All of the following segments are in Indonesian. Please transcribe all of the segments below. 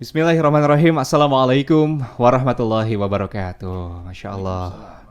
Bismillahirrahmanirrahim. Assalamualaikum warahmatullahi wabarakatuh. Masya Allah.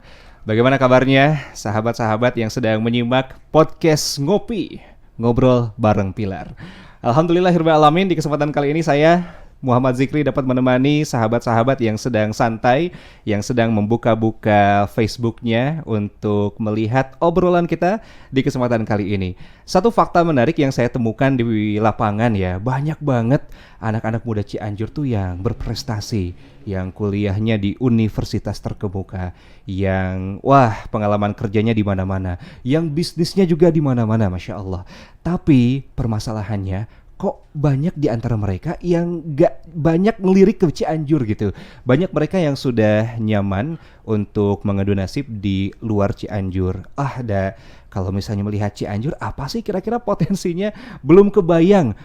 Bagaimana kabarnya sahabat-sahabat yang sedang menyimak podcast Ngopi, Ngobrol Bareng Pilar. Alhamdulillahirabbil alamin, di kesempatan kali ini saya Muhammad Zikri dapat menemani sahabat-sahabat yang sedang santai, yang sedang membuka-buka Facebooknya untuk melihat obrolan kita di kesempatan kali ini. Satu fakta menarik yang saya temukan di lapangan ya, banyak banget anak-anak muda Cianjur tuh yang berprestasi, yang kuliahnya di universitas terkemuka, yang pengalaman kerjanya di mana-mana, yang bisnisnya juga di mana-mana, Masya Allah. Tapi permasalahannya, kok banyak di antara mereka yang gak banyak ngelirik ke Cianjur gitu. Banyak mereka yang sudah nyaman untuk mengadu nasib di luar Cianjur. Kalau misalnya melihat Cianjur, apa sih kira-kira potensinya? Belum kebayang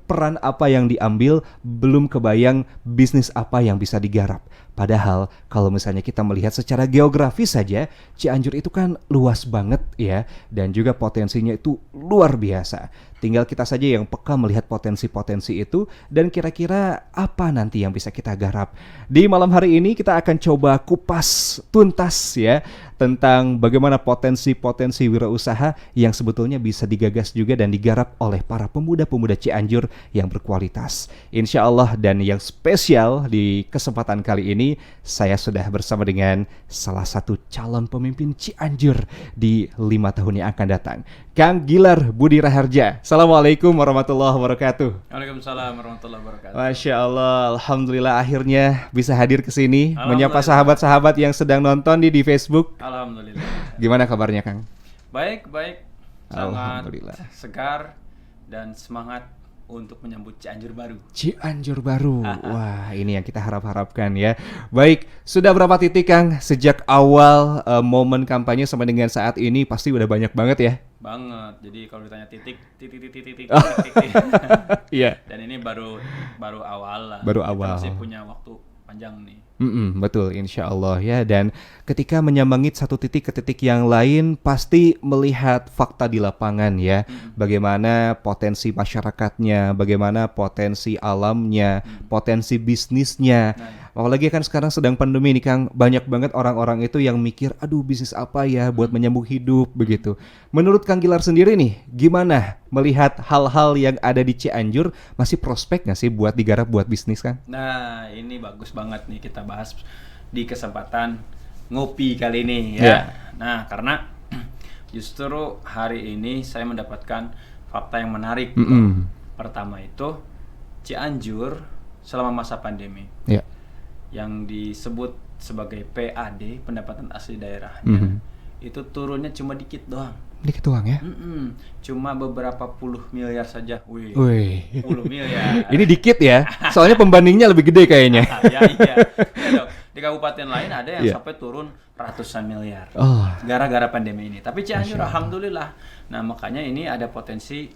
peran apa yang diambil, belum kebayang bisnis apa yang bisa digarap. Padahal kalau misalnya kita melihat secara geografis saja, Cianjur itu kan luas banget ya, dan juga potensinya itu luar biasa. Tinggal kita saja yang peka melihat potensi-potensi itu dan kira-kira apa nanti yang bisa kita garap. Di malam hari ini kita akan coba kupas tuntas ya tentang bagaimana potensi-potensi wirausaha yang sebetulnya bisa digagas juga dan digarap oleh para pemuda-pemuda Cianjur yang berkualitas. Insya Allah, dan yang spesial di kesempatan kali ini saya sudah bersama dengan salah satu calon pemimpin Cianjur di 5 tahun yang akan datang, Kang Gilar Budi Raharja. Assalamualaikum warahmatullahi wabarakatuh. Waalaikumsalam warahmatullahi wabarakatuh. Masya Allah, alhamdulillah akhirnya bisa hadir ke sini menyapa sahabat-sahabat yang sedang nonton di Facebook. Alhamdulillah. Gimana kabarnya, Kang? Baik. Sangat Alhamdulillah. segar dan semangat untuk menyambut Cianjur baru. Cianjur baru. Wah, ini yang kita harap-harapkan ya. Baik, sudah berapa titik, Kang? Sejak awal momen kampanye sampai dengan saat ini pasti udah banyak banget ya. Banget. Jadi kalau ditanya titik. Iya. Dan ini baru awal lah. Baru Kita awal. masih punya waktu panjang nih. Betul, insya Allah ya. Dan ketika menyambangi satu titik ke titik yang lain, pasti melihat fakta di lapangan ya. Bagaimana potensi masyarakatnya, bagaimana potensi alamnya, potensi bisnisnya. Apalagi kan sekarang sedang pandemi nih, Kang. Banyak banget orang-orang itu yang mikir, aduh bisnis apa ya buat menyambung hidup begitu. Menurut Kang Gilar sendiri nih, gimana melihat hal-hal yang ada di Cianjur? Masih prospek nggak sih buat digarap buat bisnis, Kang? Nah, ini bagus banget nih kita bahas di kesempatan ngopi kali ini ya. Yeah. Nah, karena justru hari ini saya mendapatkan fakta yang menarik. Pertama itu Cianjur selama masa pandemi, yang disebut sebagai PAD, pendapatan asli daerahnya, itu turunnya cuma dikit doang. Dikit doang ya? Cuma beberapa puluh miliar saja. Wih. 10 miliar. Ini dikit ya, soalnya pembandingnya lebih gede kayaknya. Iya. Di kabupaten lain ada yang sampai turun ratusan miliar. Gara-gara pandemi ini. Tapi Cianjur alhamdulillah. Nah, makanya ini ada potensi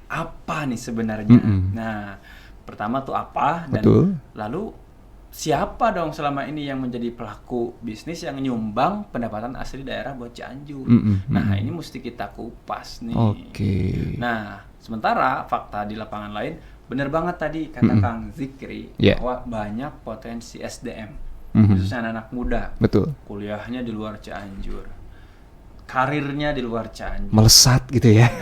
apa nih sebenarnya. Nah, pertama tuh apa, dan lalu siapa dong selama ini yang menjadi pelaku bisnis yang nyumbang pendapatan asli daerah buat Cianjur. Nah, ini mesti kita kupas nih. Nah, sementara fakta di lapangan lain, benar banget tadi kata Kang Zikri, bahwa banyak potensi SDM, khususnya anak muda. Betul. Kuliahnya di luar Cianjur, karirnya di luar Cianjur, melesat gitu ya.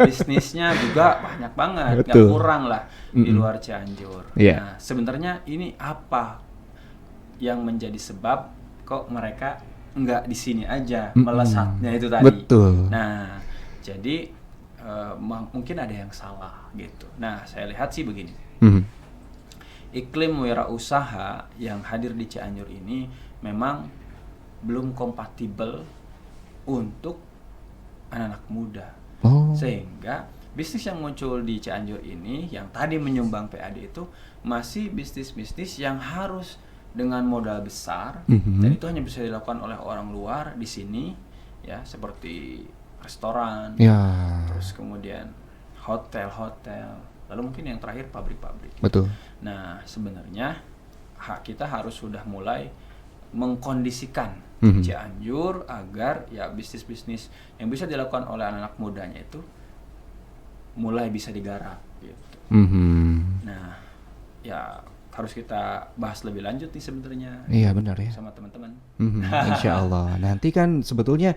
Bisnisnya juga banyak banget, nggak kurang lah di luar Cianjur. Nah, sebenarnya ini apa yang menjadi sebab kok mereka nggak di sini aja melesatnya itu tadi. Betul. Nah, jadi mungkin ada yang salah gitu. Nah, saya lihat sih begini. Iklim wirausaha yang hadir di Cianjur ini memang belum kompatibel untuk anak-anak muda. Sehingga bisnis yang muncul di Cianjur ini yang tadi menyumbang PAD itu masih bisnis-bisnis yang harus dengan modal besar, dan itu hanya bisa dilakukan oleh orang luar di sini ya, seperti restoran, terus kemudian hotel-hotel, lalu mungkin yang terakhir pabrik-pabrik. Betul. Nah, sebenarnya kita harus sudah mulai mengkondisikan Cianjur agar ya bisnis-bisnis yang bisa dilakukan oleh anak-anak mudanya itu mulai bisa digarap gitu. Nah, ya harus kita bahas lebih lanjut nih sebenarnya. Iya benar ya. Sama teman-teman. Insya Allah. Nanti kan sebetulnya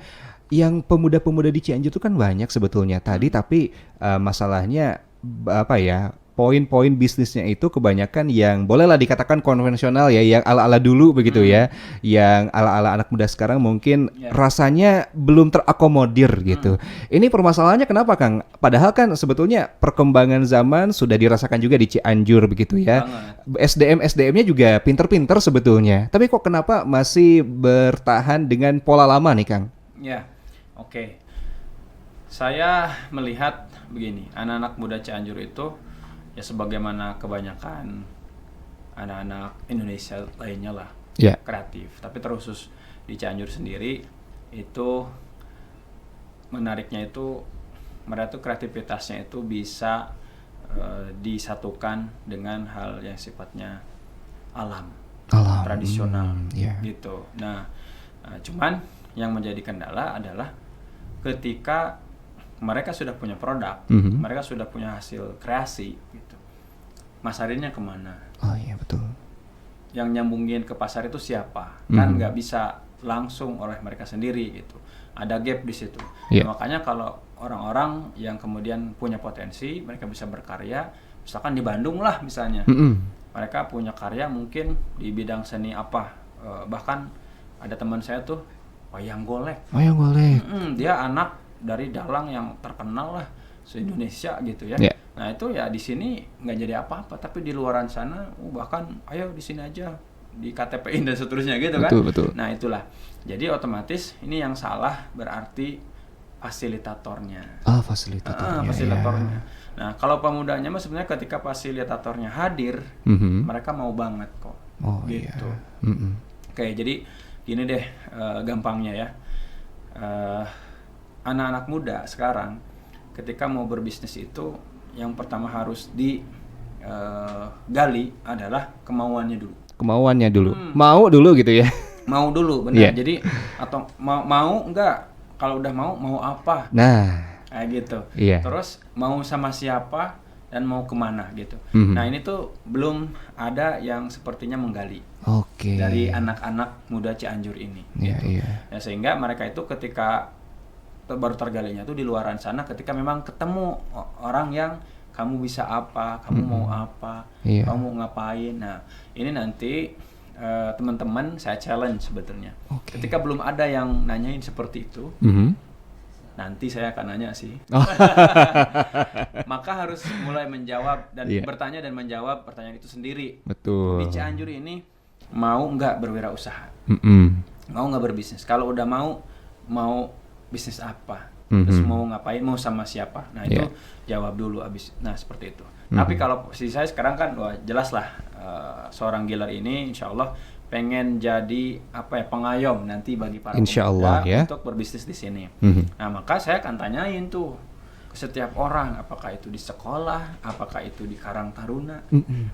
yang pemuda-pemuda di Cianjur itu kan banyak sebetulnya tadi, tapi masalahnya apa ya? Poin-poin bisnisnya itu kebanyakan yang bolehlah dikatakan konvensional ya, yang ala-ala dulu begitu ya, yang ala-ala anak muda sekarang mungkin rasanya belum terakomodir gitu. Ini permasalahannya kenapa Kang? Padahal kan sebetulnya perkembangan zaman sudah dirasakan juga di Cianjur begitu ya. SDM-SDM-nya juga pinter-pinter sebetulnya. Tapi kok kenapa masih bertahan dengan pola lama nih Kang? Ya, oke. Saya melihat begini, anak-anak muda Cianjur itu ya sebagaimana kebanyakan anak-anak Indonesia lainnya lah, kreatif. Tapi terkhusus di Cianjur sendiri itu menariknya itu mereka tuh kreativitasnya itu bisa disatukan dengan hal yang sifatnya alam. Tradisional gitu. Nah, cuman yang menjadi kendala adalah ketika mereka sudah punya produk, mereka sudah punya hasil kreasi, gitu. Masarinnya kemana? Oh iya betul. Yang nyambungin ke pasar itu siapa? Kan nggak bisa langsung oleh mereka sendiri, gitu. Ada gap di situ. Nah, makanya kalau orang-orang yang kemudian punya potensi, mereka bisa berkarya, misalkan di Bandung lah misalnya, mereka punya karya mungkin di bidang seni apa, bahkan ada teman saya tuh wayang golek. Dia anak dari dalang yang terkenal lah se-Indonesia gitu ya. Nah itu ya di sini nggak jadi apa-apa, tapi di luaran sana bahkan ayo di sini aja di KTP-in dan seterusnya gitu kan. Betul. Nah itulah. Jadi otomatis ini yang salah berarti fasilitatornya. Fasilitatornya. Nah kalau pemudanya mah sebenarnya ketika fasilitatornya hadir, mereka mau banget kok. Gitu. Oke, jadi gini deh gampangnya ya. Anak-anak muda sekarang ketika mau berbisnis itu yang pertama harus digali adalah kemauannya dulu. Mau dulu gitu ya. Mau dulu, benar. Jadi atau mau enggak, kalau udah mau apa? Nah, kayak gitu. Terus mau sama siapa dan mau kemana gitu. Nah ini tuh belum ada yang sepertinya menggali dari anak-anak muda Cianjur ini. Gitu. Ya, sehingga mereka itu ketika baru tergalinya tuh di luaran sana ketika memang ketemu orang yang kamu bisa apa, kamu mau apa, kamu mau ngapain. Nah ini nanti teman-teman saya challenge sebetulnya. Ketika belum ada yang nanyain seperti itu, nanti saya akan nanya sih. Maka harus mulai menjawab dan bertanya dan menjawab pertanyaan itu sendiri. Betul. Di Cianjur ini mau nggak berwirausaha? Mau nggak berbisnis? Kalau udah mau bisnis apa? Terus mau ngapain? Mau sama siapa? Nah itu jawab dulu abis. Nah seperti itu. Tapi kalau posisi saya sekarang kan wah jelas lah seorang Gilar ini insya Allah pengen jadi pengayom nanti bagi para pemuda untuk berbisnis di sini. Nah maka saya akan tanyain tuh ke setiap orang, apakah itu di sekolah, apakah itu di Karang Taruna,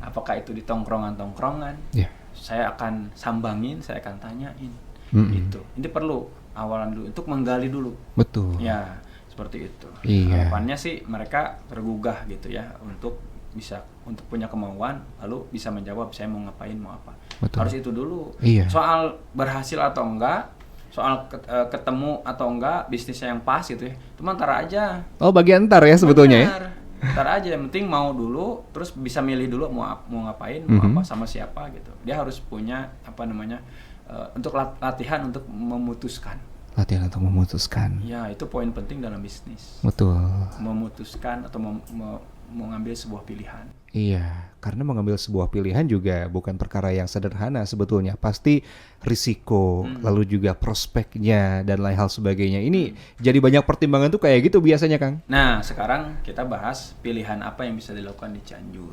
apakah itu di tongkrongan-tongkrongan. Saya akan sambangin, saya akan tanyain. Gitu. Ini perlu awalan dulu untuk menggali dulu. Betul. Ya seperti itu. Harapannya sih mereka tergugah gitu ya untuk punya kemauan lalu bisa menjawab saya mau ngapain, mau apa. Harus itu dulu. Soal berhasil atau enggak, soal ketemu atau enggak bisnisnya yang pas gitu ya, itu ntar aja. Bagian ntar ya sebetulnya ya. Ntar aja, yang penting mau dulu, terus bisa milih dulu mau ngapain, mau apa, sama siapa gitu. Dia harus punya untuk latihan untuk memutuskan. Ya itu poin penting dalam bisnis. Betul. Memutuskan atau mengambil sebuah pilihan. Iya, karena mengambil sebuah pilihan juga bukan perkara yang sederhana sebetulnya. Pasti risiko, lalu juga prospeknya dan lain hal sebagainya. Ini jadi banyak pertimbangan tuh kayak gitu biasanya, Kang. Nah, sekarang kita bahas pilihan apa yang bisa dilakukan di Cianjur.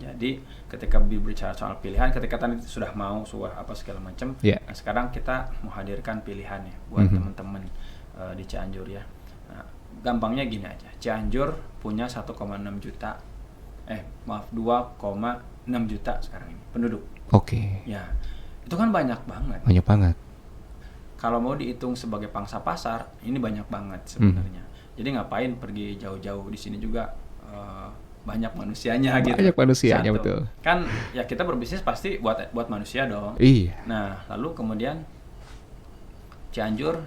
Jadi, ketika berbicara soal pilihan, ketika tadi sudah apa segala macam. Nah, sekarang kita mau hadirkan pilihannya buat teman-teman di Cianjur ya. Nah, gampangnya gini aja. Cianjur punya 1,6 juta 2,6 juta sekarang ini penduduk. Ya, itu kan banyak banget. Kalau mau dihitung sebagai pangsa pasar, ini banyak banget sebenarnya. Jadi ngapain pergi jauh-jauh, di sini juga banyak manusianya gitu. Banyak manusianya, Satu. betul. Kan ya kita berbisnis pasti buat manusia dong. Iya. Nah, lalu kemudian Cianjur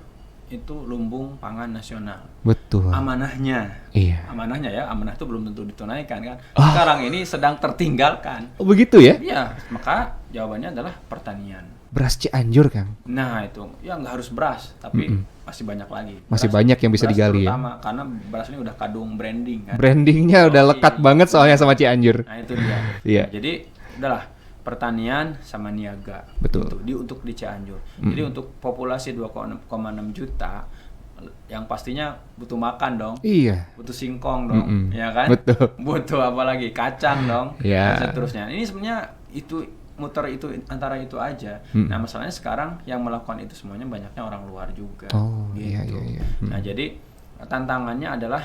itu lumbung pangan nasional. Betul. Amanahnya. Iya. Amanahnya ya, amanah itu belum tentu ditunaikan kan. Sekarang ini sedang tertinggalkan. Oh, begitu ya? Iya, maka jawabannya adalah pertanian. Beras Cianjur, Kang. Nah, itu ya nggak harus beras, tapi masih banyak lagi. Masih banyak yang bisa beras digali ya. terutama, karena beras ini udah kadung branding kan. Brandingnya udah lekat banget soalnya sama Cianjur. Nah, itu dia. Iya. Nah, jadi udahlah pertanian sama niaga. Betul. Untuk di Cianjur. Jadi untuk populasi 2,6 juta yang pastinya butuh makan dong. Iya. Butuh singkong dong, ya kan? Betul. Butuh apa lagi? Kacang dong. Iya. Dan seterusnya. Ini sebenarnya itu muter itu antara itu aja. Nah, masalahnya sekarang yang melakukan itu semuanya banyaknya orang luar juga. Oh, gitu. iya. Nah, jadi tantangannya adalah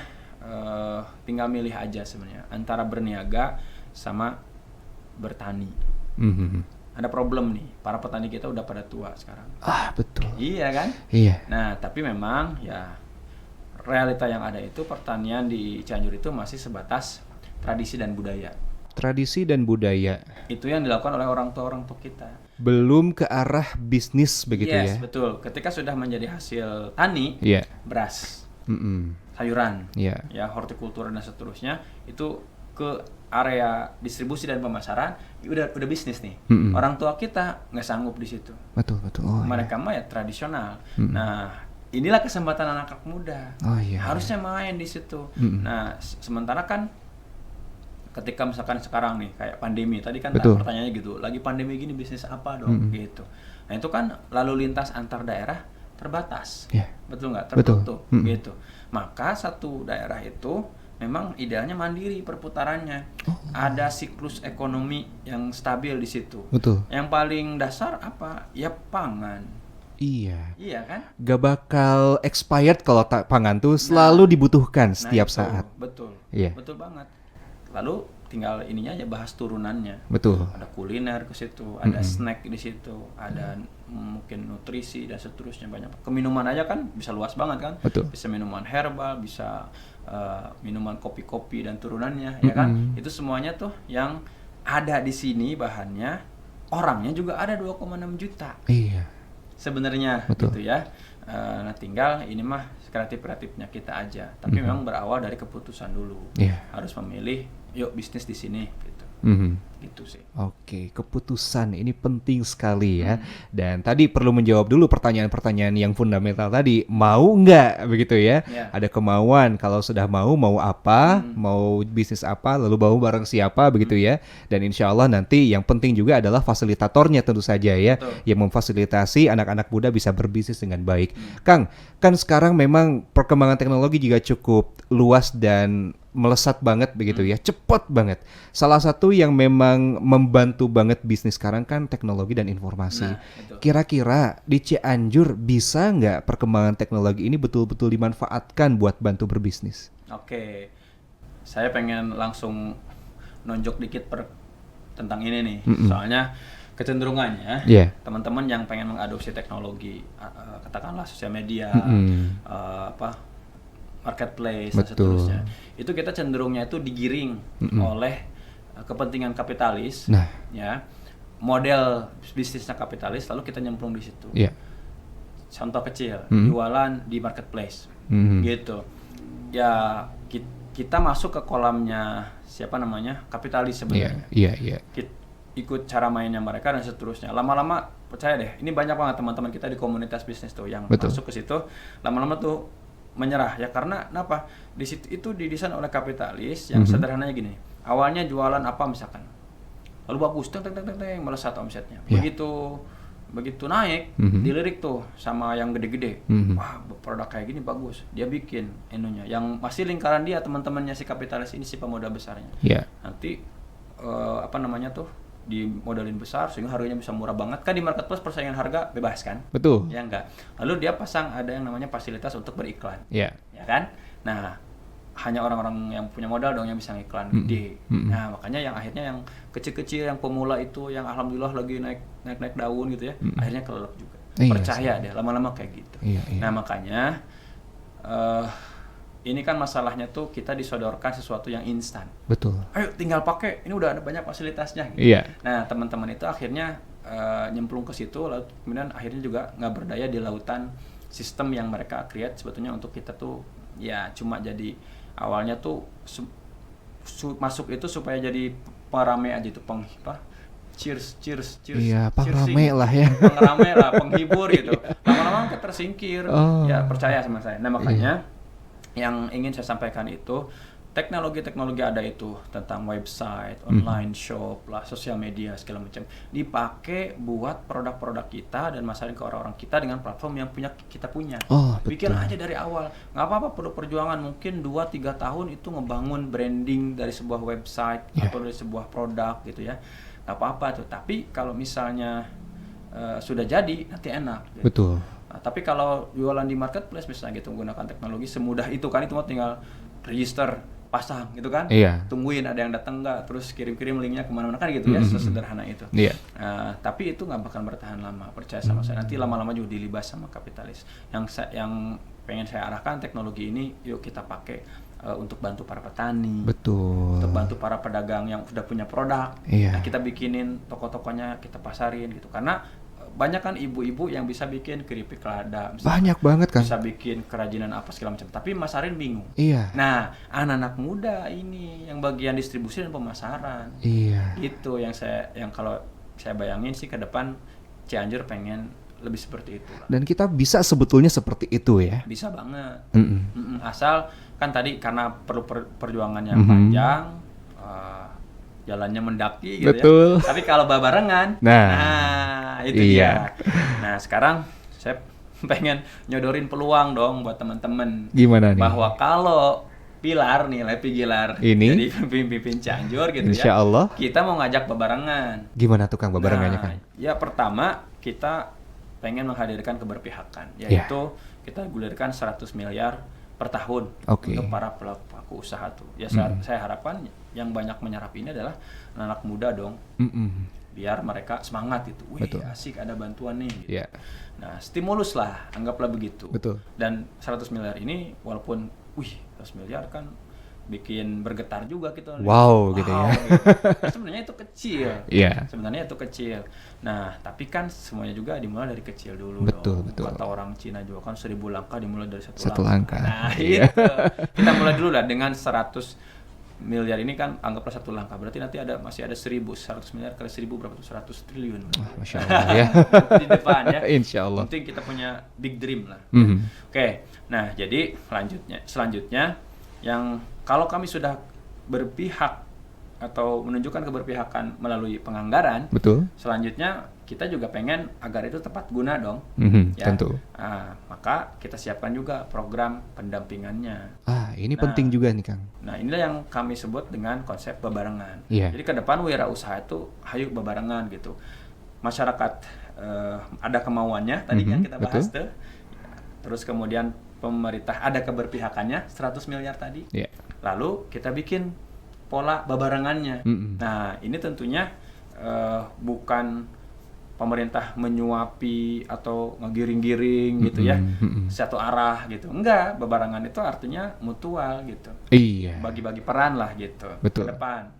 tinggal milih aja sebenarnya antara berniaga sama bertani. Ada problem nih, para petani kita udah pada tua sekarang. Ah, betul. Iya kan? Iya. Nah, tapi memang ya realita yang ada itu pertanian di Cianjur itu masih sebatas tradisi dan budaya. Tradisi dan budaya. Itu yang dilakukan oleh orang tua kita. Belum ke arah bisnis begitu Yes, ya? betul. Ketika sudah menjadi hasil tani, Iya. beras, Mm-mm. sayuran, Iya. ya hortikultura dan seterusnya, itu ke area distribusi dan pemasaran udah bisnis nih. Orang tua kita nggak sanggup di situ. Betul. Oh, Mereka mah ya tradisional. Nah, inilah kesempatan anak muda. Oh, iya. Harusnya main di situ. Nah, sementara kan ketika misalkan sekarang nih kayak pandemi tadi kan Betul. pertanyaannya gitu, lagi pandemi gini bisnis apa dong gitu. Nah, itu kan lalu lintas antar daerah terbatas. Yeah. Betul nggak? Betul. Tertutup gitu. Maka satu daerah itu memang idealnya mandiri perputarannya. Ada siklus ekonomi yang stabil di situ. Betul. Yang paling dasar apa? Ya pangan. Iya. Iya kan? Gak bakal expired kalau pangan tuh selalu dibutuhkan setiap itu, saat. Betul. Iya. Betul banget. Lalu tinggal ininya aja bahas turunannya. Betul. Ada kuliner ke situ, ada snack di situ, ada mungkin nutrisi dan seterusnya banyak. Keminuman aja kan bisa luas banget kan? Betul. Bisa minuman herbal, bisa minuman kopi-kopi dan turunannya, ya kan? Itu semuanya tuh yang ada di sini bahannya, orangnya juga ada 2,6 juta. Iya. Sebenarnya Betul. gitu ya. Nah, tinggal ini mah kreatifnya kita aja. Tapi memang berawal dari keputusan dulu. Iya. Harus memilih, yuk bisnis di sini gitu. Gitu sih. Oke, keputusan ini penting sekali ya. Dan tadi perlu menjawab dulu pertanyaan-pertanyaan yang fundamental tadi. Mau nggak begitu ya? Ya. Ada kemauan. Kalau sudah mau apa? Mau bisnis apa? Lalu mau bareng siapa begitu ya? Dan insya Allah nanti yang penting juga adalah fasilitatornya tentu saja ya. Betul. Yang memfasilitasi anak-anak muda bisa berbisnis dengan baik. Kang, kan sekarang memang perkembangan teknologi juga cukup luas dan melesat banget begitu ya, cepat banget. Salah satu yang memang membantu banget bisnis sekarang kan teknologi dan informasi. Nah, itu. Kira-kira di Cianjur bisa nggak perkembangan teknologi ini betul-betul dimanfaatkan buat bantu berbisnis? Oke. Saya pengen langsung nonjok dikit tentang ini nih. Soalnya kecenderungannya teman-teman yang pengen mengadopsi teknologi, katakanlah sosial media, marketplace dan seterusnya, itu kita cenderungnya itu digiring oleh kepentingan kapitalis, ya, model bisnisnya kapitalis, lalu kita nyemplung di situ. Contoh kecil, jualan di marketplace, gitu. Ya kita masuk ke kolamnya siapa namanya kapitalis sebenarnya. Ikut cara mainnya mereka dan seterusnya. Lama-lama percaya deh, ini banyak banget teman-teman kita di komunitas bisnis tuh yang masuk ke situ, lama-lama tuh menyerah ya, karena kenapa? Di situ itu didesain oleh kapitalis yang sederhananya gini. Awalnya jualan apa misalkan. Lalu bagus, teng melesat omsetnya. Begitu naik, dilirik tuh sama yang gede-gede. Wah, produk kayak gini bagus. Dia bikin inunya yang masih lingkaran dia, teman-temannya si kapitalis ini, si pemodal besarnya. Nanti di modalin besar sehingga harganya bisa murah banget kan. Di marketplace persaingan harga bebas kan? Betul. Ya enggak. Lalu dia pasang ada yang namanya fasilitas untuk beriklan. Ya kan? Nah, hanya orang-orang yang punya modal dong yang bisa ngiklan gede. Nah, makanya yang akhirnya yang kecil-kecil, yang pemula itu yang alhamdulillah lagi naik daun gitu ya, akhirnya kelelep juga. Percaya deh, lama-lama kayak gitu. Nah, makanya ini kan masalahnya tuh kita disodorkan sesuatu yang instan. Betul. Ayo tinggal pakai, ini udah ada banyak fasilitasnya. Gitu. Iya. Nah teman-teman itu akhirnya nyemplung ke situ, lalu kemudian akhirnya juga nggak berdaya di lautan sistem yang mereka create sebetulnya untuk kita tuh ya cuma jadi awalnya tuh masuk itu supaya jadi pengrame aja itu cheers. Iya, pengrame lah ya. Pengrame lah, penghibur gitu. Lama-lama kita tersingkir. Ya percaya sama saya. Nah makanya yang ingin saya sampaikan itu teknologi-teknologi ada itu tentang website, online shop lah, sosial media segala macam dipakai buat produk-produk kita dan masarin ke orang-orang kita dengan platform yang kita punya. Bikin aja dari awal. Nggak apa-apa perlu perjuangan, mungkin 2-3 tahun itu ngebangun branding dari sebuah website atau dari sebuah produk gitu ya. Nggak apa-apa tuh. Tapi kalau misalnya sudah jadi nanti enak. Gitu. Betul. Nah, tapi kalau jualan di marketplace misalnya gitu menggunakan teknologi semudah itu kan, itu mau tinggal register, pasang gitu kan, tungguin ada yang datang nggak, terus kirim linknya kemana-mana kan gitu ya, sesederhana itu. Tapi itu nggak bakal bertahan lama, percaya sama saya, nanti lama-lama juga dilibas sama kapitalis. Yang pengen saya arahkan teknologi ini yuk kita pakai untuk bantu para petani, untuk bantu para pedagang yang sudah punya produk. Nah, kita bikinin toko-tokonya, kita pasarin gitu, karena banyak kan ibu-ibu yang bisa bikin keripik lada, banyak banget kan, bisa bikin kerajinan apa segala macam, tapi masarin bingung. Nah anak-anak muda ini yang bagian distribusi dan pemasaran, itu yang kalau saya bayangin sih ke depan Cianjur pengen lebih seperti itu lah. Dan kita bisa sebetulnya seperti itu ya, bisa banget. Asal kan tadi karena perlu perjuangan yang panjang, jalannya mendaki gitu. Betul. Ya. Tapi kalau barengan, nah itu dia. Nah sekarang saya pengen nyodorin peluang dong buat teman-teman. Gimana nih? Bahwa kalau Pilar nih, Lepi Gilar ini jadi pemimpin Cianjur gitu Insya ya. Allah. Kita mau ngajak babarengan. Gimana tuh Kang babarengannya Kang? Ya pertama kita pengen menghadirkan keberpihakan, yaitu kita gulirkan 100 miliar per tahun untuk para pelaku usaha tuh. Ya saya harapkan yang banyak menyerap ini adalah anak muda dong. Biar mereka semangat itu. Wih, asik ada bantuan nih gitu. Nah, stimulus lah, anggaplah begitu. Dan 100 miliar ini walaupun 100 miliar kan bikin bergetar juga gitu. Wow gitu ya. Gitu. Sebenarnya itu kecil. Sebenarnya itu kecil. Nah, tapi kan semuanya juga dimulai dari kecil dulu. Betul. Kata orang Cina juga kan 1000 langkah dimulai dari satu langkah. Nah, itu. Kita mulai dulu lah dengan 100 miliar ini kan anggaplah 1 langkah. Berarti nanti masih ada 100 miliar kali 1000 berapa tuh? 100 triliun. Masya Allah ya. Di depan ya. Insya Allah. Penting kita punya big dream lah. Oke. Nah, jadi selanjutnya yang kalau kami sudah berpihak atau menunjukkan keberpihakan melalui penganggaran, selanjutnya kita juga pengen agar itu tepat guna dong. Ya. Tentu. Maka kita siapkan juga program pendampingannya. Ini penting juga nih Kang. Nah inilah yang kami sebut dengan konsep bebarengan. Jadi ke depan wirausaha itu hayu bebarengan gitu. Masyarakat ada kemauannya tadi kan kita bahas tuh. Terus kemudian pemerintah ada keberpihakannya 100 miliar tadi. Lalu kita bikin pola bebarengannya. Nah ini tentunya bukan pemerintah menyuapi atau ngegiring-giring gitu ya, satu arah gitu. Enggak, bebarengan itu artinya mutual gitu. Bagi-bagi peran lah gitu ke depan.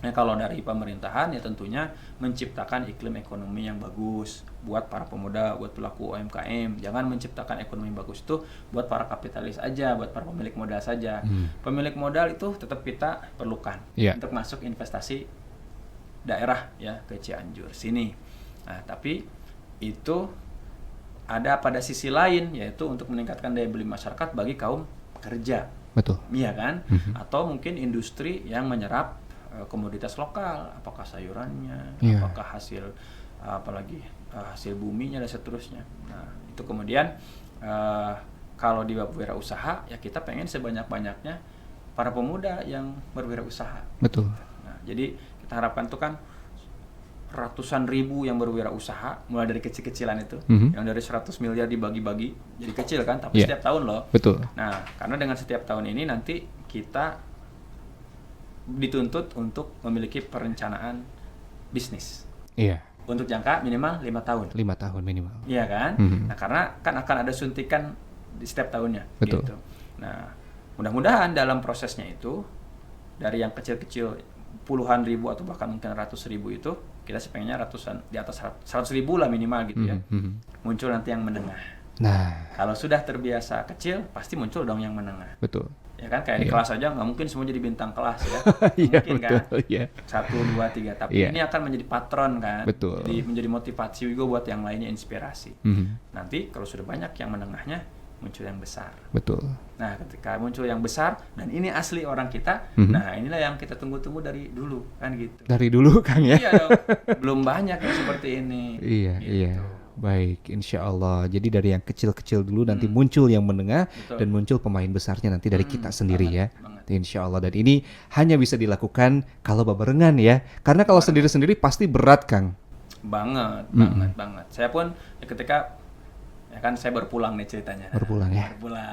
Nah kalau dari pemerintahan ya tentunya menciptakan iklim ekonomi yang bagus buat para pemuda, buat pelaku UMKM. Jangan menciptakan ekonomi bagus itu buat para kapitalis aja, buat para pemilik modal saja. Pemilik modal itu tetap kita perlukan untuk masuk investasi daerah ya ke Cianjur sini. Nah, tapi itu ada pada sisi lain yaitu untuk meningkatkan daya beli masyarakat bagi kaum pekerja. Iya kan? Atau mungkin industri yang menyerap komoditas lokal, apakah sayurannya, apakah hasil hasil buminya dan seterusnya. Nah, itu kemudian kalau di wirausaha ya kita pengen sebanyak-banyaknya para pemuda yang berwirausaha. Nah, jadi kita harapkan tuh kan ratusan ribu yang berwirausaha mulai dari kecil-kecilan itu, yang dari 100 miliar dibagi-bagi jadi kecil kan, tapi setiap tahun loh. Nah, karena dengan setiap tahun ini nanti kita dituntut untuk memiliki perencanaan bisnis. Untuk jangka minimal 5 tahun. 5 tahun minimal. Iya kan? Nah, karena kan akan ada suntikan di setiap tahunnya. Gitu. Nah, mudah-mudahan dalam prosesnya itu dari yang kecil-kecil puluhan ribu atau bahkan mungkin ratus ribu itu kita sih pengennya ratusan di atas 100 ribu lah minimal gitu ya. Muncul nanti yang menengah. Nah, kalau sudah terbiasa kecil pasti muncul dong yang menengah. betul. Ya kan kayak di kelas aja nggak mungkin semua jadi bintang kelas ya. Iya, Mungkin betul, kan. iya. 1, 2, 3 tapi ini akan menjadi patron kan. Betul. Jadi menjadi motivasi juga buat yang lainnya, inspirasi. Nanti kalau sudah banyak yang menengahnya muncul yang besar. Betul. Nah, ketika muncul yang besar dan ini asli orang kita, nah inilah yang kita tunggu-tunggu dari dulu kan gitu. Dari dulu Kang ya. Iya dong. Belum banyak yang seperti ini. Iya, gitu. iya. Baik, insya Allah. Jadi dari yang kecil-kecil dulu nanti muncul yang menengah. Betul. Dan muncul pemain besarnya nanti dari kita sendiri banget. Insya Allah. Dan ini hanya bisa dilakukan kalau babarengan ya. Karena kalau sendiri-sendiri pasti berat Kang. Banget. Saya pun ya ketika ya kan saya berpulang nih ceritanya. Berpulang ya. Berpulang.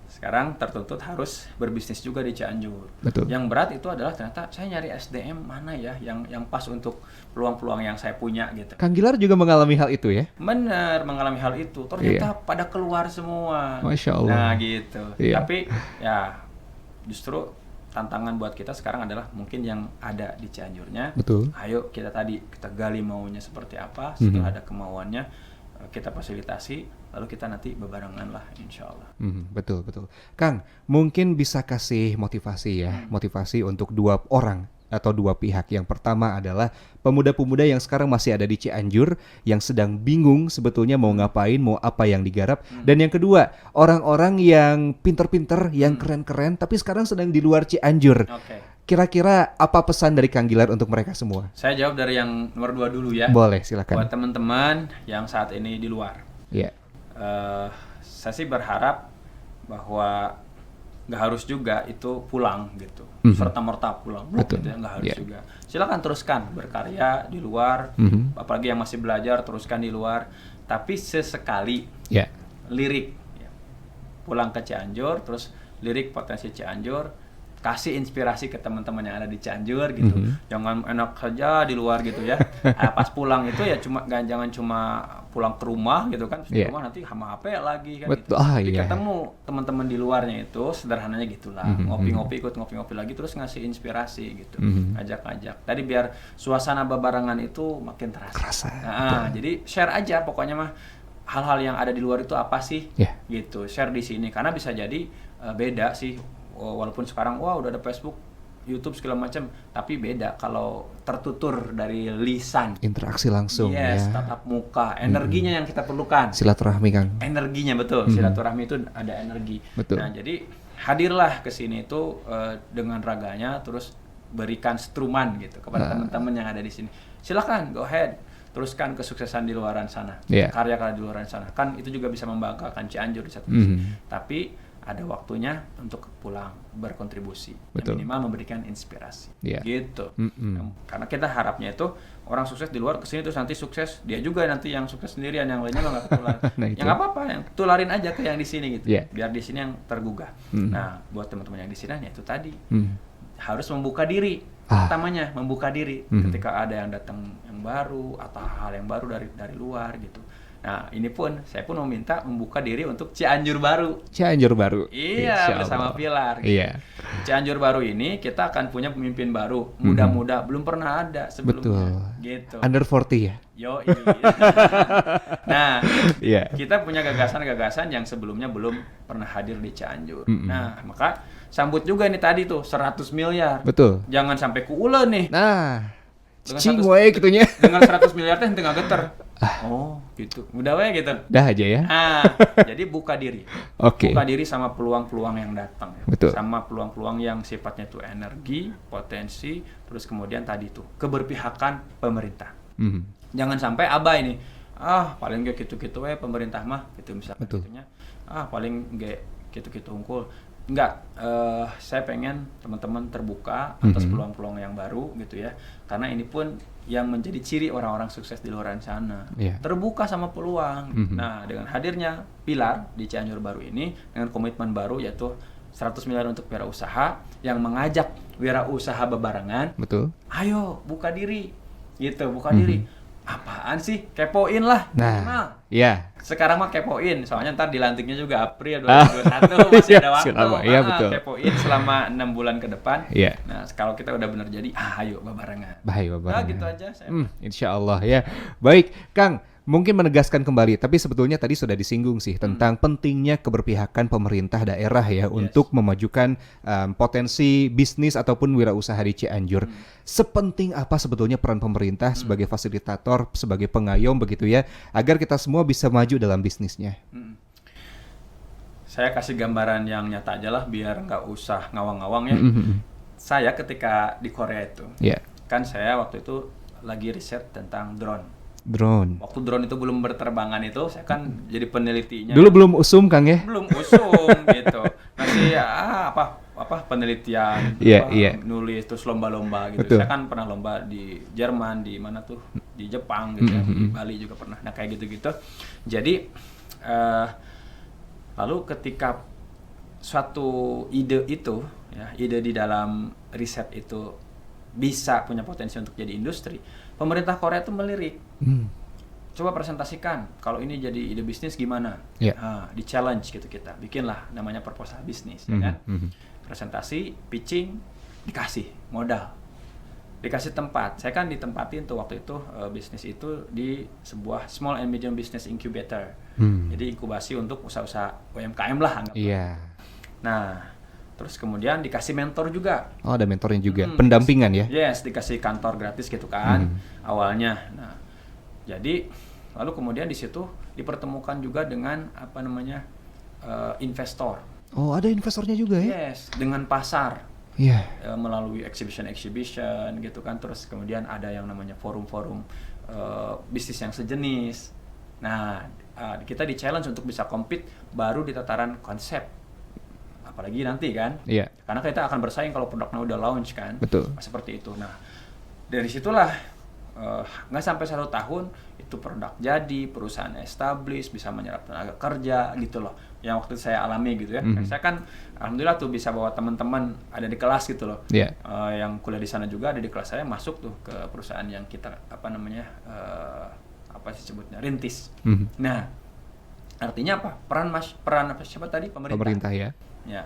Sekarang tertuntut harus berbisnis juga di Cianjur. Betul. Yang berat itu adalah ternyata saya nyari SDM mana ya yang pas untuk peluang-peluang yang saya punya gitu. Kang Gilar juga mengalami hal itu ya? Benar, mengalami hal itu. Ternyata pada keluar semua. Masya Allah. Nah gitu. Iya. Tapi ya justru tantangan buat kita sekarang adalah mungkin yang ada di Cianjurnya. Betul. Ayo kita gali maunya seperti apa. Setelah ada kemauannya kita fasilitasi, lalu kita nanti bebarengan lah insya Allah. Betul. Kang, mungkin bisa kasih motivasi ya, motivasi untuk dua orang atau dua pihak. Yang pertama adalah pemuda-pemuda yang sekarang masih ada di Cianjur, yang sedang bingung sebetulnya mau ngapain, mau apa yang digarap. Dan yang kedua, orang-orang yang pinter-pinter, yang keren-keren, tapi sekarang sedang di luar Cianjur. Oke. Kira-kira apa pesan dari Kang Gilar untuk mereka semua? Saya jawab dari yang nomor 2 dulu ya. Boleh, silakan. Buat teman-teman yang saat ini di luar. Iya. Saya sih berharap bahwa nggak harus juga itu pulang gitu, serta-merta pulang, Betul. gitu ya, nggak harus juga. Silakan teruskan berkarya di luar, apalagi yang masih belajar teruskan di luar. Tapi sesekali lirik, ya. Pulang ke Cianjur, terus lirik potensi Cianjur. Kasih inspirasi ke teman-teman yang ada di Cianjur gitu. Jangan enak saja di luar gitu ya. Pas pulang itu ya jangan cuma pulang ke rumah gitu kan. Terus di rumah nanti sama HP lagi kan gitu. Jadi ketemu teman-teman di luarnya itu sederhananya gitulah. Ngopi-ngopi, ikut ngopi-ngopi lagi terus ngasih inspirasi gitu. Ngajak-ngajak. Tadi biar suasana bebarengan itu makin terasa. Jadi share aja pokoknya mah hal-hal yang ada di luar itu apa sih? Gitu. Share di sini karena bisa jadi beda sih. Walaupun sekarang udah ada Facebook, YouTube segala macam, tapi beda kalau tertutur dari lisan. Interaksi langsung ya. Tatap muka, energinya yang kita perlukan. Silaturahmi Kang. Energinya betul, silaturahmi itu ada energi. Betul. Nah, jadi hadirlah ke sini itu dengan raganya, terus berikan struman gitu kepada teman-teman yang ada di sini. Silakan, go ahead. Teruskan kesuksesan di luaran sana. Karya-karya di luaran sana. Kan itu juga bisa membanggakan Cianjur di satu sisi. Tapi ada waktunya untuk pulang berkontribusi, minimal memberikan inspirasi, gitu. Karena kita harapnya itu orang sukses di luar kesini terus nanti sukses dia juga nanti yang sukses sendirian, yang lainnya nggak ketular. Yang nggak apa-apa, yang tularin aja ke yang di sini gitu, biar di sini yang tergugah. Nah, buat teman-teman yang di sini ya itu tadi harus membuka diri, utamanya membuka diri ketika ada yang datang yang baru atau hal yang baru dari luar gitu. Nah, ini pun saya pun meminta membuka diri untuk Cianjur baru. Cianjur baru. Iya, bersama Pilar. Iya. Cianjur baru ini kita akan punya pemimpin baru, muda-muda, belum pernah ada sebelumnya. Betul. Gitu. Under 40 ya. Yo. Nah, kita punya gagasan-gagasan yang sebelumnya belum pernah hadir di Cianjur. Nah, maka sambut juga ini tadi tuh 100 miliar. Betul. Jangan sampai kuuleun nih. Nah, cing we gitunya. Dengan 100 miliar teh tengah geter. Oh, gitu. Udah we gitu. Dah aja ya. Jadi buka diri. Oke. Buka diri sama peluang-peluang yang datang. Betul. Sama peluang-peluang yang sifatnya itu energi, potensi, terus kemudian tadi tuh keberpihakan pemerintah. Jangan sampai abai nih. Paling gak gitu-gitu we pemerintah mah gitu misalnya. Gitunya. Paling gak gitu-gitu unggul. Enggak, saya pengen teman-teman terbuka atas peluang-peluang yang baru gitu ya. Karena ini pun yang menjadi ciri orang-orang sukses di luar sana. Terbuka sama peluang. Nah, dengan hadirnya Pilar di Cianjur baru ini dengan komitmen baru yaitu 100 miliar untuk wirausaha yang mengajak wirausaha bebarengan. Betul. Ayo buka diri. Gitu, buka diri. Apaan sih? Kepoin lah. Nah, ya. Sekarang mah kepoin, soalnya ntar dilantiknya juga April 2021 masih ada waktu. Iya, betul. Kepoin selama 6 bulan ke depan. Iya. Nah, kalau kita udah benar jadi, ayo babarengan. Baik, Nah, gitu aja saya. Insya Allah ya. Baik, Kang. Mungkin menegaskan kembali, tapi sebetulnya tadi sudah disinggung sih tentang pentingnya keberpihakan pemerintah daerah ya untuk memajukan potensi bisnis ataupun wirausaha di Cianjur. Sepenting apa sebetulnya peran pemerintah sebagai fasilitator, sebagai pengayom begitu ya, agar kita semua bisa maju dalam bisnisnya? Saya kasih gambaran yang nyata aja lah, biar nggak usah ngawang-ngawang ya. Saya ketika di Korea itu, kan saya waktu itu lagi riset tentang drone. Waktu drone itu belum berterbangan itu, saya kan jadi penelitinya. Dulu belum usum, Kang ya? Belum usum gitu. Masih apa penelitian, nulis terus lomba-lomba gitu. Betul. Saya kan pernah lomba di Jerman, di mana tuh? Di Jepang gitu, di Bali juga pernah. Nah, kayak gitu-gitu. Jadi lalu ketika suatu ide itu ya, ide di dalam riset itu bisa punya potensi untuk jadi industri, pemerintah Korea itu melirik. Coba presentasikan kalau ini jadi ide bisnis gimana? Di challenge gitu, kita bikinlah namanya proposal bisnis, ya kan? Presentasi, pitching, dikasih modal, dikasih tempat. Saya kan ditempatin tuh waktu itu bisnis itu di sebuah small and medium business incubator. Jadi inkubasi untuk usaha-usaha UMKM lah anggaplah. Nah, terus kemudian dikasih mentor juga. Oh, ada mentornya juga, pendampingan ya? Yes, dikasih kantor gratis gitu kan awalnya. Nah, jadi lalu kemudian di situ dipertemukan juga dengan apa namanya investor. Oh, ada investornya juga ya? Yes, dengan pasar. Melalui exhibition gitu kan. Terus kemudian ada yang namanya forum-forum bisnis yang sejenis. Nah, kita di challenge untuk bisa compete baru di tataran konsep. Apalagi nanti kan, karena kita akan bersaing kalau produknya udah launch kan. Betul. Seperti itu. Nah, dari situlah nggak sampai 1 tahun itu produk jadi, perusahaan establish, bisa menyerap tenaga kerja gitu loh. Yang waktu itu saya alami gitu ya. Saya kan alhamdulillah tuh bisa bawa teman-teman ada di kelas gitu loh. Yang kuliah di sana juga ada di kelas saya, masuk tuh ke perusahaan yang kita apa namanya apa sih sebutnya, rintis. Nah, artinya apa? Peran apa siapa tadi? Pemerintah ya. Ya,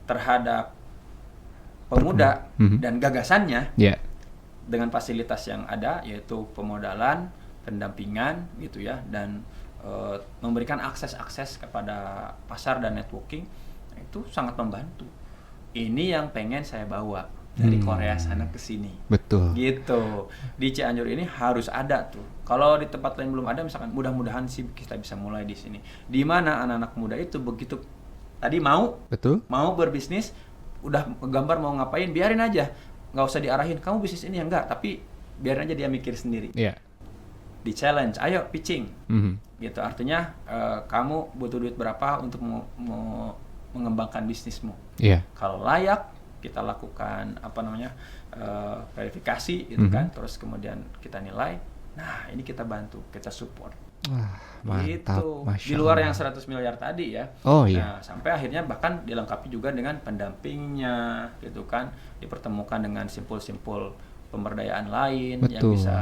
terhadap pemuda dan gagasannya dengan fasilitas yang ada, yaitu pemodalan, pendampingan gitu ya, dan memberikan akses kepada pasar dan networking, itu sangat membantu. Ini yang pengen saya bawa dari Korea sana ke sini. Betul. Gitu. Di Cianjur ini harus ada tuh. Kalau di tempat lain belum ada, misalkan mudah-mudahan sih kita bisa mulai di sini. Di mana anak-anak muda itu begitu tadi mau berbisnis, udah gambar mau ngapain, biarin aja, nggak usah diarahin kamu bisnis ini ya, enggak, tapi biarin aja dia mikir sendiri. Di challenge, ayo pitching, gitu. Artinya kamu butuh duit berapa untuk mau mengembangkan bisnismu. Kalau layak, kita lakukan apa namanya verifikasi, gitu kan. Terus kemudian kita nilai. Nah, ini kita bantu, kita support. Mantap, gitu. Di luar yang 100 miliar tadi ya. Nah, sampai akhirnya bahkan dilengkapi juga dengan pendampingnya gitu kan, dipertemukan dengan simpul-simpul pemberdayaan lain. Betul. Yang bisa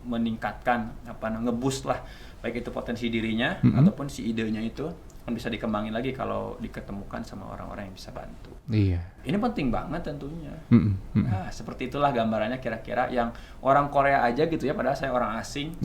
meningkatkan ngeboost lah, baik itu potensi dirinya ataupun si idenya itu kan bisa dikembangin lagi kalau diketemukan sama orang-orang yang bisa bantu. Ini penting banget tentunya. Nah, seperti itulah gambarannya kira-kira, yang orang Korea aja gitu ya, padahal saya orang asing.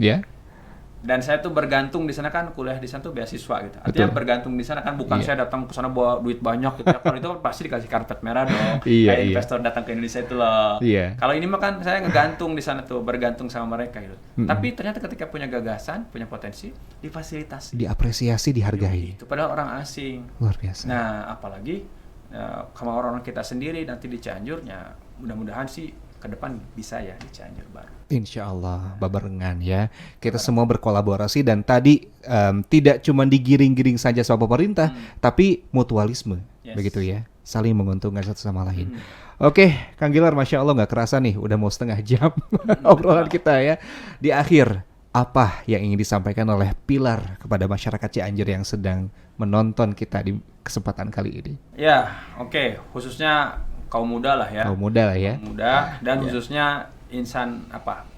Dan saya tuh bergantung di sana, kan kuliah di sana tuh beasiswa gitu. Artinya bergantung di sana kan, bukan saya datang ke sana bawa duit banyak gitu ya. Kalau itu pasti dikasih karpet merah dong. Kayak investor datang ke Indonesia itu loh. Kalau ini mah kan saya ngegantung di sana tuh, bergantung sama mereka gitu. Tapi ternyata ketika punya gagasan, punya potensi, difasilitasi, diapresiasi, dihargai. Itu padahal orang asing. Luar biasa. Nah, apalagi sama orang-orang kita sendiri nanti di Cianjurnya, mudah-mudahan sih ke depan bisa ya di Cianjur baru. Insya Allah babarengan ya. Kita semua berkolaborasi, dan tadi tidak cuma digiring-giring saja sama pemerintah, tapi mutualisme, begitu ya, saling menguntungkan satu sama lain. Oke, Kang Gilar, Masya Allah nggak kerasa nih, udah mau setengah jam obrolan kita ya. Di akhir, apa yang ingin disampaikan oleh Pilar kepada masyarakat Cianjur yang sedang menonton kita di kesempatan kali ini? Ya, oke. Khususnya kaum muda lah ya. Kaum muda lah ya. Kaum muda, dan khususnya insan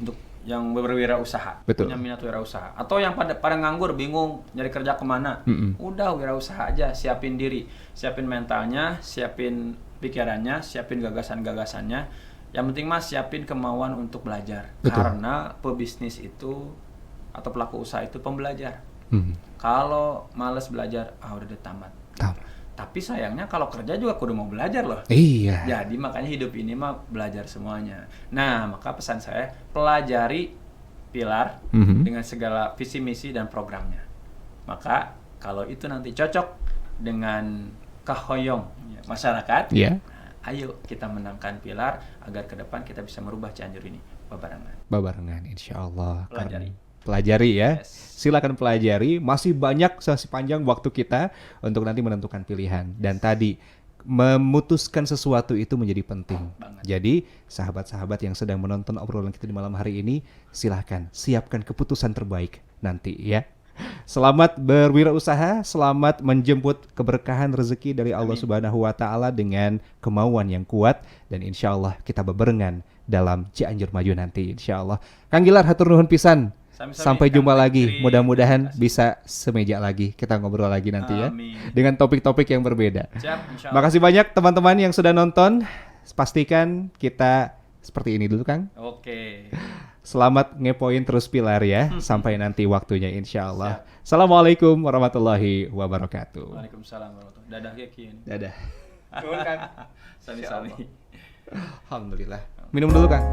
untuk yang berwirausaha, Betul. punya minat wirausaha, atau yang pada nganggur bingung nyari kerja kemana, udah wirausaha aja, siapin diri, siapin mentalnya, siapin pikirannya, siapin gagasan-gagasannya. Yang penting mas siapin kemauan untuk belajar. Betul. Karena pebisnis itu atau pelaku usaha itu pembelajar. Kalau males belajar, udah tamat. Tapi sayangnya kalau kerja juga kudu mau belajar loh. Iya. Jadi makanya hidup ini mah belajar semuanya. Nah, maka pesan saya, pelajari pilar dengan segala visi misi dan programnya. Maka kalau itu nanti cocok dengan kehoyong masyarakat, ayo kita menangkan pilar agar ke depan kita bisa merubah Cianjur ini babarengan insya Allah. Pelajari ya. Silakan pelajari, masih panjang waktu kita untuk nanti menentukan pilihan. Dan tadi memutuskan sesuatu itu menjadi penting. Jadi sahabat-sahabat yang sedang menonton obrolan kita di malam hari ini, silahkan siapkan keputusan terbaik nanti ya. Selamat berwirausaha, selamat menjemput keberkahan rezeki dari Allah Subhanahu wa Ta'ala dengan kemauan yang kuat, dan insya Allah kita bebarengan dalam Cianjur Maju nanti insya Allah. Kang Gilar, hatur nuhun pisan. Sampai jumpa lagi. Mudah-mudahan bisa semeja lagi. Kita ngobrol lagi nanti ya. Dengan topik-topik yang berbeda. Makasih banyak teman-teman yang sudah nonton. Pastikan kita seperti ini dulu Kang. Oke. Selamat ngepoin terus pilar ya. Sampai nanti waktunya insya Allah. Assalamualaikum warahmatullahi wabarakatuh. Waalaikumsalam warahmatullahi wabarakatuh. Dadah ya Kian. Dadah. Sami-sami. Alhamdulillah. Minum dulu Kang.